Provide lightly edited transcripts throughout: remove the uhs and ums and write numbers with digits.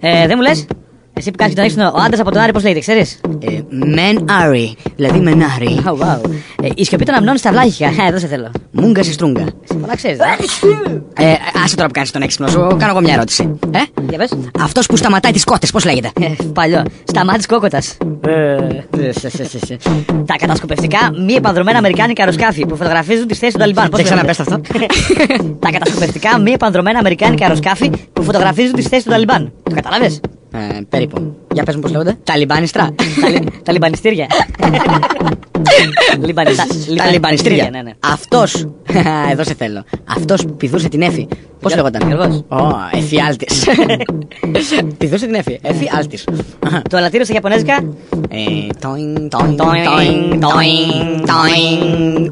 Δεν μου λες? Εσύ που κάνεις τον έξυπνο, ο άντρας από τον Άρη πώς λέγεται, ξέρεις? Men-Ari, δηλαδή μενάρι. Oh, wow. Η σιωπή των αμνών στα βλάχικα. Εδώ σε θέλω. Μούγκα σε στρούγκα. Εσύ πολλά ξέρεις. Άσε τώρα που κάνεις τον έξυπνο, σου κάνω εγώ μια ερώτηση. Για πες. Αυτός που σταματάει τις κότες, πώς λέγεται? Παλιό. Σταμάτης Κόκοτας. Τα κατασκοπευτικά μη επανδρομένα αμερικάνικα αεροσκάφη που φωτογραφίζουν τις θέσεις του Ταλιμπάν. Δεν ξαναπες αυτό. Τα κατασκοπευτικά μη επανδρομένα αμερικάνικα αεροσκάφη που φωτογραφίζουν τις θέσεις του Ταλιμπάν. Το καταλάβες? Περίπου. Για πες μου πώς λέγονται. Ταλιμπάνιστρα. Τα λιμπανιστήρια. Τα λιμπανιστήρια. Ναι. Αυτός. Εδώ σε θέλω. Αυτός που πηδούσε την Έφη. Πώς λέγονταν? Γιώργος. Εφιάλτης. Πηδούσε την Έφη. Εφιάλτης. Το αλατήριο στα Ιαπωνέζικα.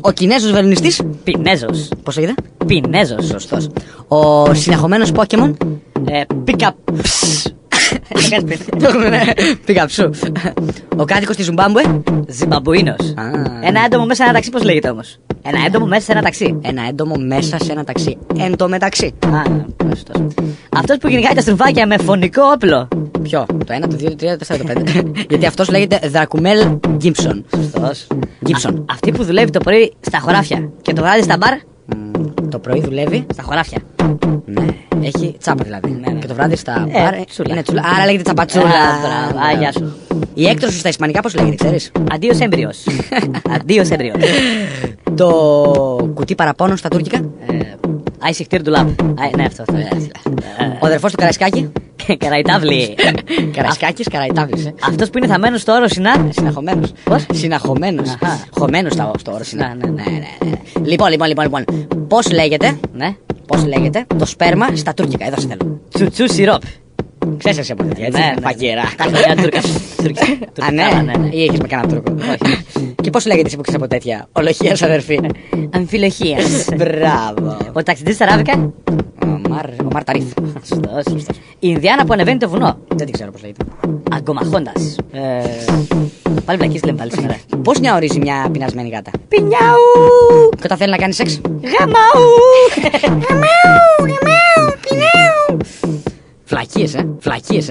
Ο Κινέζος βελονιστής. Πινέζος. Πώς λέγεται? Πινέζος. Σωστός. Ο συναχωμένος Πόκεμον. Πίκα. Πικαψού. Ο κάτοικος της Ζιμπάμπουε. Ζιμπαμπουίνος. Ένα έντομο μέσα σε ένα ταξί, πώς λέγεται όμως? Ένα έντομο μέσα σε ένα ταξί. Ένα έντομο μέσα σε ένα ταξί. Εν τω μεταξύ. Αυτός που κυνηγάει τα στρουφάκια με φωνικό όπλο. Ποιο? Το 1, το 2, το 3, το 4, το 5. Γιατί αυτός λέγεται Δρακουμέλ Γκίμψον. Σωστός. Γκίμψον. Αυτή που δουλεύει το πρωί στα χωράφια και το βράδυ στα μπαρ. Το πρωί δουλεύει Στα χωράφια. Ναι. Έχει τσάπα δηλαδή. Ναι. Και το βράδυ στα μπαρ τσούλα. είναι τσούλα. Άρα λέγεται τσαπατσούλα. Γεια σου. Η έκτρωση στα ισπανικά πώς λέγεται, ξέρεις? Αντίος έμπριος. Αντίος έμπριος. Το κουτί παραπώνων στα τουρκικά. Άισιχτήρ του λαμπ. Ναι, αυτό. Ο αδερφός του Καραϊσκάκη. Καραϊτάβλη. Καραϊσκάκης, Καραϊτάβλης. Αυτός που είναι θαμμένος στο όρο Σινά. Συναχωμένος. Πώς? Συναχωμένος. Αχα. Χωμένος στο όρο Σινά. Ναι. Λοιπόν. Πώς λέγεται? Ναι. Πώς λέγεται το σπέρμα στα τουρκικά? Εδώ σε θέλω. Τσουτσού σιρόπ. Ξέρεις εσύ από τέτοια, έτσι. Ναι. Φακερά. Τα χωριά τουρκα. Α, ναι. Ή έχεις με κανένα Τούρκο? Και πώς λέγεται εσύ που ξέρεις από τέτοια? Ολοχίας αδερφή. Αμφιλοχίας. Μπράβο. Ο ταξιτζής στα αράβικα. Ο Μαρταρίφ. Σωστός. Η Ινδιάνα που ανεβαίνει το βουνό. Δεν την ξέρω πώς λέγεται. Αγκομαχώντας. Πάλι βλακείς λέμε πάλι σήμερα. Πώς μια ορίζει μια πεινασμένη γάτα? Πινιάου. Και όταν θέλει να κάνει σεξ? Γαμάου. Φλακίες, Φλακίες,